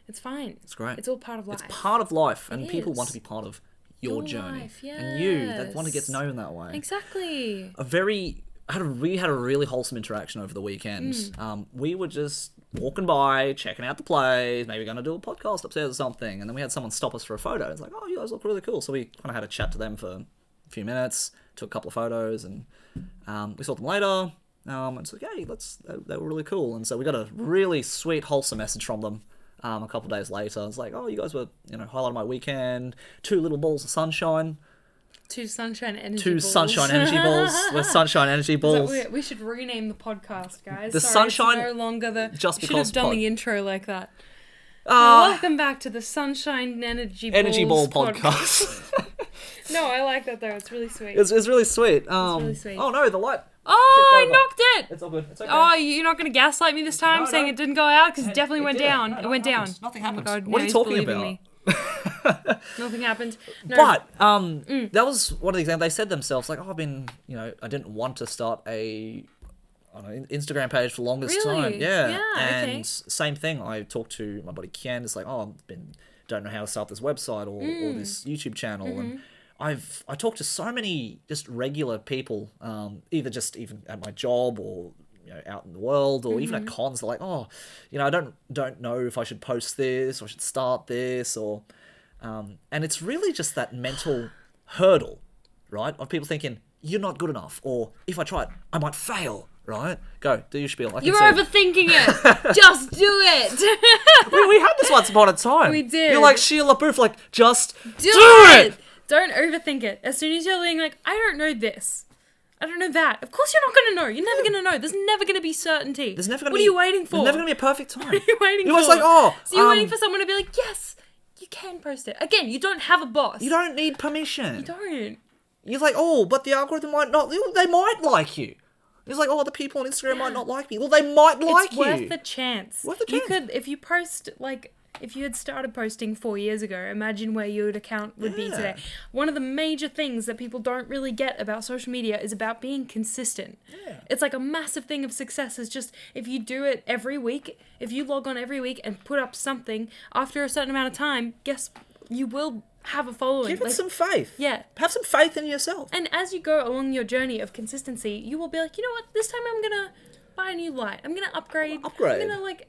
It's fine. It's great. It's all part of life. It's part of life, and people is. want to be part of your journey. life, And you, they want to get yes. to know you in that way. Exactly. We had a really wholesome interaction over the weekend. We were just walking by, checking out the plays, maybe going to do a podcast upstairs or something, and then we had someone stop us for a photo. It's like, oh, you guys look really cool. So we kind of had a chat to them for a few minutes, took a couple of photos, and we saw them later. And it's like, hey, they were really cool. And so we got a really sweet, wholesome message from them. A couple of days later, it's like, oh, you guys were, you know, highlight of my weekend. 2 little balls of sunshine. 2 sunshine energy Two balls. sunshine energy balls. We're sunshine energy balls. We should rename the podcast, guys. The Sorry, sunshine- It's no longer the. Just should Because have done pod. the intro like that. Welcome back to the Sunshine Energy Ball podcast. No, I like that though. It's really sweet. It's really sweet. really sweet. Oh no, the light. Oh, I over. knocked it! It's all good. It's okay. Oh, you're not going to gaslight me this time, No, saying no. it didn't go out? Because it definitely It went did. down. No, It went nothing down. happened. Nothing Oh my happened. God, What are you he's talking believing about? me. Nothing happened. No. But that was one of the examples. They said themselves, like, oh, I didn't want to start a Instagram page for the longest Really? time. Yeah. Yeah, And okay. same thing. I talked to my buddy Ken. It's like, oh, don't know how to start this website or this YouTube channel. And I talked to so many just regular people, either just even at my job or out in the world or even at cons. They're like, oh, I don't know if I should post this or I should start this or, and it's really just that mental hurdle, right? Of people thinking you're not good enough, or if I try it, I might fail. Right? Go, do your spiel. I can You're see it. overthinking it. Just do it. we had this once upon a time. We did. You're like Sheila Booth, like, just do it. it! Don't overthink it. As soon as you're being like, I don't know this. I don't know that. Of course you're not going to know. You're never going to know. There's never going to be certainty. There's never going to What be... are you waiting for? There's never going to be a perfect time. What are you waiting You're for? always like, oh... So you're waiting for someone to be like, yes, you can post it. Again, you don't have a boss. You don't need permission. You don't. You're like, oh, but the algorithm might not... They might like you. It's like, oh, the people on Instagram might not like me. Well, they might like you. It's worth the chance. Worth the chance. You could, if you post, like... If you had started posting 4 years ago, imagine where your account would be today. One of the major things that people don't really get about social media is about being consistent. Yeah. It's like a massive thing of success is just if you do it every week, if you log on every week and put up something, after a certain amount of time, guess you will have a following. Give it some faith. Yeah. Have some faith in yourself. And as you go along your journey of consistency, you will be like, you know what, this time I'm going to buy a new light. I'm going to upgrade. I'm going to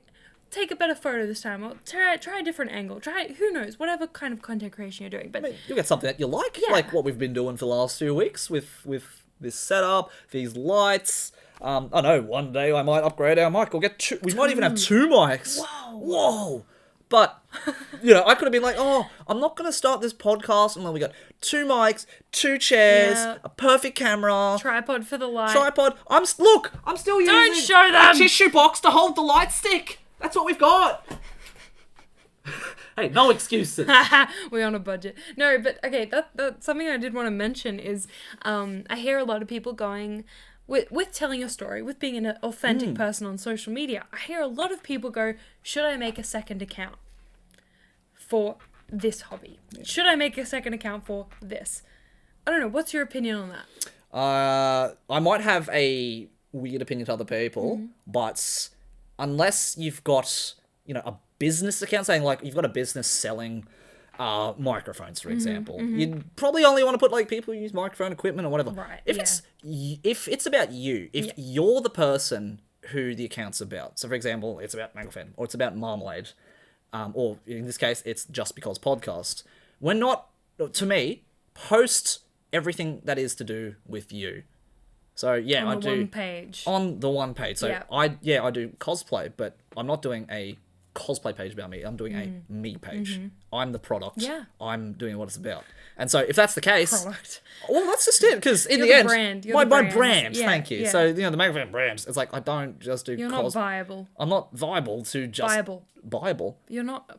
take a better photo this time, or try a different angle. Who knows, whatever kind of content creation you're doing. But I mean, you'll get something that you like what we've been doing for the last few weeks with this setup, these lights. I know one day I might upgrade our mic. We'll get two. We might even have 2 mics. Whoa! But I could have been like, oh, I'm not going to start this podcast until we got 2 mics, 2 chairs, a perfect camera, tripod for the light. I'm still using Don't show them! a tissue box to hold the light stick. That's what we've got. Hey, no excuses. We're on a budget. No, but okay, that's something I did want to mention is I hear a lot of people going, with telling your story, with being an authentic person on social media, I hear a lot of people go, should I make a second account for this hobby? Yeah. Should I make a second account for this? I don't know. What's your opinion on that? I might have a weird opinion to other people, but unless you've got, a business account, saying like you've got a business selling microphones, for example, you'd probably only want to put like people who use microphone equipment or whatever. Right. If it's about you, if you're the person who the account's about, so for example, it's about Manglefan or it's about Marmalade, or in this case, it's JustBeCos podcast. We're not, to me, post everything that is to do with you. So yeah, I do on the one page. So I do cosplay, but I'm not doing a cosplay page about me. I'm doing a me page. I'm the product. Yeah. I'm doing what it's about. And so if that's the case, product. Well, that's just it. Because in the end, my brand. Yeah, thank you. Yeah. So the Magazine brands. It's like I don't just do. You're not viable. I'm not viable to just viable. You're not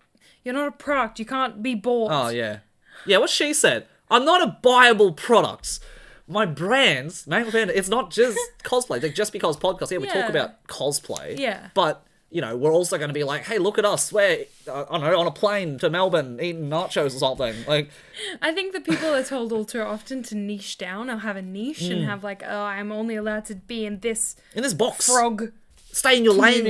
a product. You can't be bought. Oh yeah, what she said. I'm not a buyable product. My brands, it's not just cosplay. Like JustBeCos podcast. Yeah, we talk about cosplay. Yeah. But we're also going to be like, hey, look at us. We're, I don't know, on a plane to Melbourne eating nachos or something. Like, I think that people are told all too often to niche down or have a niche and have like, oh, I'm only allowed to be in this box. Frog. Stay in your lane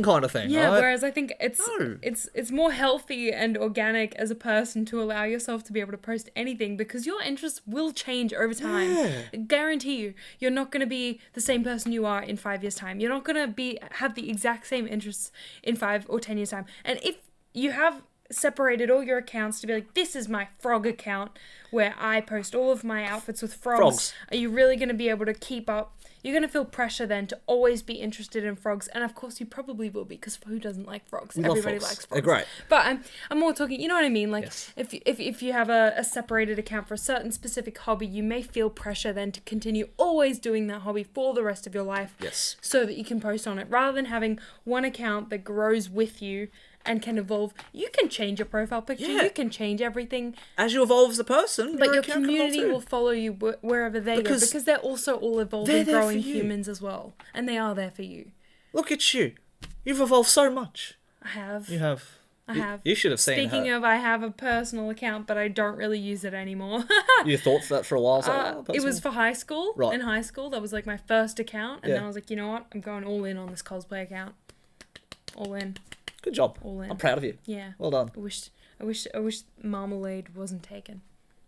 kind of thing. Yeah, right? Whereas I think it's more healthy and organic as a person to allow yourself to be able to post anything because your interests will change over time. Yeah. I guarantee you're not going to be the same person you are in 5 years' time. You're not going to have the exact same interests in 5 or 10 years' time. And if you have separated all your accounts to be like, this is my frog account where I post all of my outfits with frogs. Are you really going to be able to keep up? You're going to feel pressure then to always be interested in frogs. And of course you probably will be because who doesn't like frogs? Everybody likes frogs. They're great. But I'm more talking, you know what I mean? Like if you have a separated account for a certain specific hobby, you may feel pressure then to continue always doing that hobby for the rest of your life. Yes. So that you can post on it rather than having one account that grows with you and can evolve. You can change your profile picture. You can change everything. As you evolve as a person, but your community will follow you wherever they go because they're also all evolving, growing humans as well. And they are there for you. Look at you. You've evolved so much. I have. You have. I have. You should have seen Speaking of, I have a personal account, but I don't really use it anymore. You thought that for a while? It was for high school. Right. In high school, that was like my first account. And then I was like, you know what? I'm going all in on this cosplay account. All in. Good job. All in. I'm proud of you. Yeah. Well done. I wish Marmalade wasn't taken.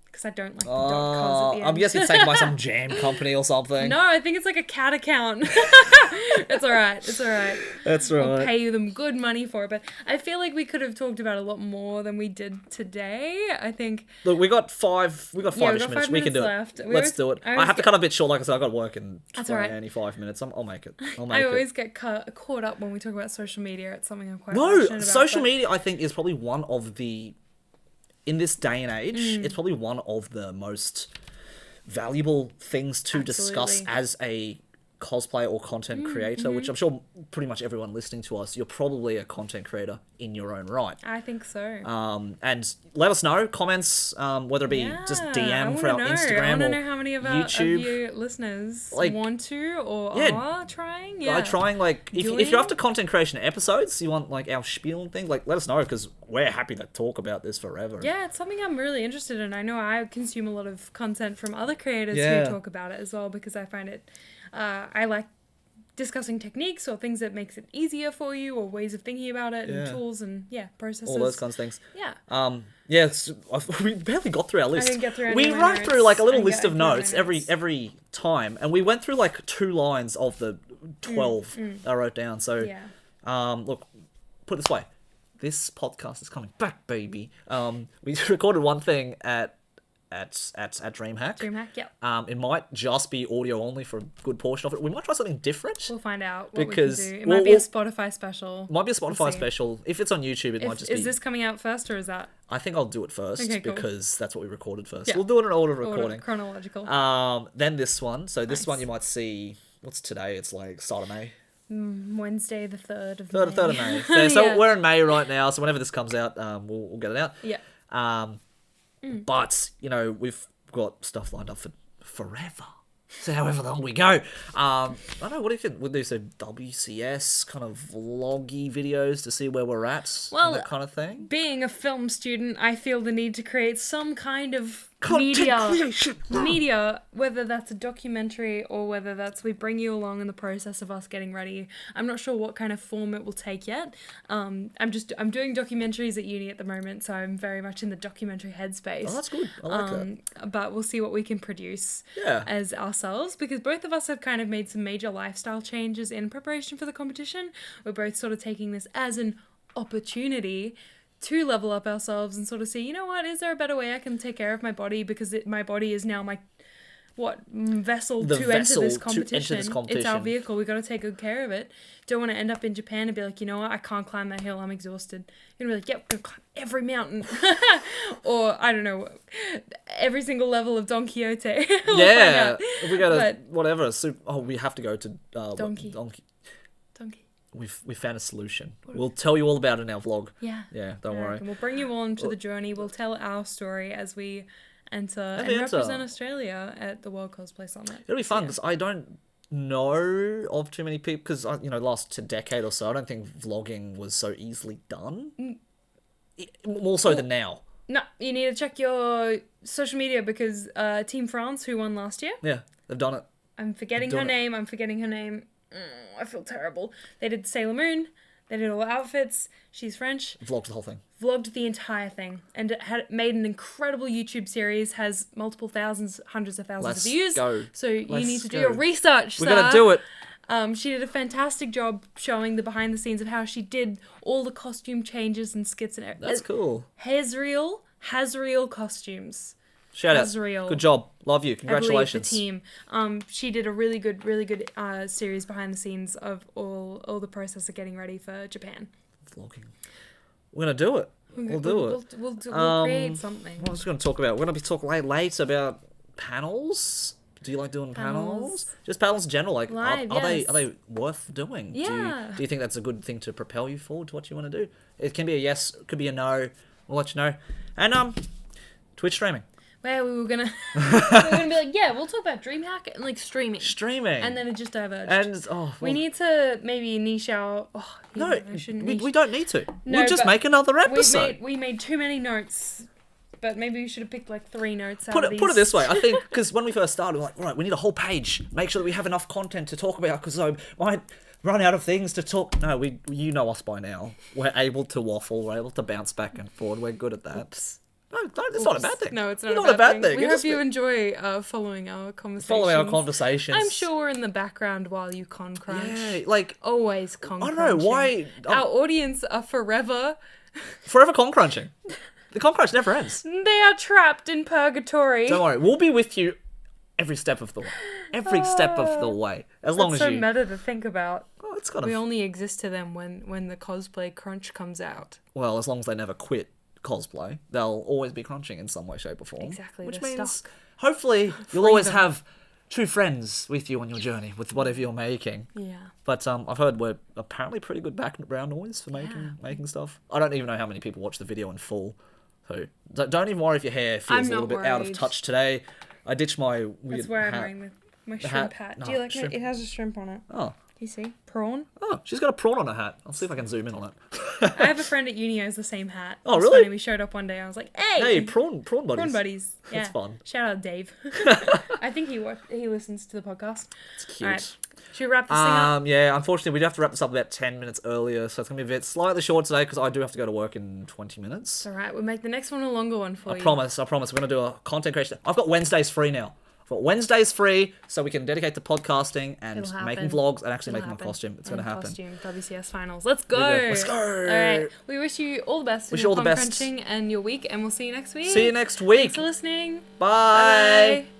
Because I don't like the .cos at the end. I'm guessing it's taken by some jam company or something. No, I think it's like a cat account. It's alright. It's alright. That's right. I'll pay you them good money for it. But I feel like we could have talked about a lot more than we did today. I think. Look, we got five minutes. We can do left. it. Let's do it. I have to cut a bit short, like I said. I've got work in 25 minutes. I'll make it. I always get caught up when we talk about social media. It's something I'm quite passionate about. Social media, I think, is probably one of the... In this day and age, it's probably one of the most valuable things to discuss Absolutely. as a cosplayer or content creator, which I'm sure pretty much everyone listening to us, you're probably a content creator in your own right. I think so. And let us know, comments, whether it be just DM for our Instagram I want to or know how many of YouTube. of you listeners Like, want to or yeah, are trying. By trying, like, if Doing? you're after content creation episodes, you want, like, our spiel and thing, like, let us know, because we're happy to talk about this forever. Yeah, it's something I'm really interested in. I know I consume a lot of content from other creators Yeah. who talk about it as well, because I find it, I like discussing techniques or things that makes it easier for you, or ways of thinking about it, and Yeah. tools and processes. All those kinds of things. Yeah. We barely got through our list. didn't get through any We of my wrote notes. through like a I little didn't list get of through my notes notes. every time, and we went through like 2 lines of the 12 I wrote down. So, Yeah. look, put it this way, this podcast is coming back, baby. We recorded one thing at DreamHack. DreamHack, yeah. It might just be audio only for a good portion of it. We might try something different. We'll find out what Because we can do. It we'll- might be a we'll- Spotify special. Might be a Spotify We'll see. special. If it's on YouTube, it might just Is be. this coming out first, or is that I think I'll do it first Okay, cool. because that's what we recorded first. Yeah. We'll do it in order of order, recording. chronological? Then this one. So this Nice. one you might see. What's today? It's like start of May. Wednesday the 3rd of Third May. of May. So Yeah. we're in May right now. So whenever this comes out, we'll get it out. Yeah. But we've got stuff lined up for forever. So however long we go. I don't know. What do you think? We'll do some WCS kind of vloggy videos to see where we're at. Well, and that kind of thing. Being a film student, I feel the need to create some kind of Content creation. media, whether that's a documentary or whether that's we bring you along in the process of us getting ready. I'm not sure what kind of form it will take yet. I'm doing documentaries at uni at the moment, so I'm very much in the documentary headspace. Oh, that's good. I like that. But we'll see what we can produce Yeah. as ourselves, because both of us have kind of made some major lifestyle changes in preparation for the competition. We're both sort of taking this as an opportunity to level up ourselves and sort of see, you know what, is there a better way I can take care of my body, because my body is now my vessel The to vessel enter this to competition. enter this It's our competition. vehicle. We got to take good care of it. Don't want to end up in Japan and be like, you know what, I can't climb that hill, I'm exhausted. You're gonna be like, yep, go climb every mountain. Or I don't know, every single level of Don Quixote. We'll find Yeah, out. if we go to But- whatever. we have to go to Donkey. Donkey. Donkey. We found a solution. We'll tell you all about it in our vlog. Yeah. Yeah, don't I worry. reckon. We'll bring you on to the journey. We'll tell our story as we enter and we enter. represent Australia at the World Cosplay Summit. It'll be fun Yeah. because I don't know of too many people because last decade or so I don't think vlogging was so easily done. More so than now. No, you need to check your social media, because Team France, who won last year, Yeah, they've done it. I'm forgetting her name. I feel terrible. They did Sailor Moon. They did all the outfits. She's French. Vlogged the whole thing. Vlogged the entire thing and it had made an incredible YouTube series. Has multiple thousands, hundreds of thousands Let's of views. go. So you Let's need to do go. your research. We're gonna do it. She did a fantastic job showing the behind the scenes of how she did all the costume changes and skits and everything. That's cool. Hasriel costumes. Shout out. Hasriel. Good job. Love you. I Congratulations. believe the team. She did a really good series behind the scenes of all the process of getting ready for Japan. Vlogging. We're gonna do it. We'll do it. We'll create something. What was I going to talk about? We're going to be talking later about panels. Do you like doing panels? Just panels in general. Like, Live, are yes. they worth doing? Yeah. Do you think that's a good thing to propel you forward to what you want to do? It can be a yes, it could be a no. We'll let you know. And Twitch streaming. Where we were gonna be like, yeah, we'll talk about DreamHack and like streaming. Streaming. And then it just diverged. And we need to maybe niche our. No, I shouldn't niche. we don't need to. No, we'll just but make another episode. We made too many notes, but maybe we should have picked like 3 notes out Put of it these. this way, I think, because when we first started, we're like, right, we need a whole page. Make sure that we have enough content to talk about, because I might run out of things to talk. No, you know us by now. We're able to waffle. We're able to bounce back and forward. We're good at that. Oops. No, it's not a bad thing. No, it's not, a bad thing. We It hope just you be- enjoy following our conversations. follow our conversations. I'm sure we're in the background while you con crunch. Yeah, like, Always con I crunching. don't know why. Our audience are forever. Forever con crunching. The con crunch never ends. They are trapped in purgatory. Don't worry, we'll be with you every step of the way. Every step of the way, as long It's as so you. meta to think about. Oh, it's kind We of only exist to them when the cosplay crunch comes out. well, as long as they never quit cosplay, they'll always be crunching in some way, shape, or form. Exactly, Which they're means stuck. hopefully you'll always have true friends with you on your journey with whatever you're making. Yeah. But I've heard we're apparently pretty good background noise for making stuff. I don't even know how many people watch the video in full. So don't even worry if your hair feels a little bit out of touch today. I ditched my weird That's where hat. I'm wearing my shrimp hat. Do you like it? It has a shrimp on it. Oh. You see? Prawn? Oh, she's got a prawn on her hat. I'll see if I can zoom in on it. I have a friend at uni who has the same hat. Oh, really? Funny. We showed up one day. I was like, hey! Hey, prawn buddies. Prawn buddies. Yeah. That's fun. Shout out Dave. I think he listens to the podcast. It's cute. All right. Should we wrap this thing up? Yeah, unfortunately, we do have to wrap this up about 10 minutes earlier, so it's going to be a bit slightly short today because I do have to go to work in 20 minutes. It's all right. We'll make the next one a longer one for you. I promise. We're going to do a content creation. I've got Wednesdays free now. I've got Wednesdays free, so we can dedicate to podcasting and making vlogs and actually making a costume. It's going to happen. Costume, WCS finals. Let's go. Let's go. All right. We wish you all the best in your crunching and your week, and we'll see you next week. See you next week. Thanks for listening. Bye. Bye.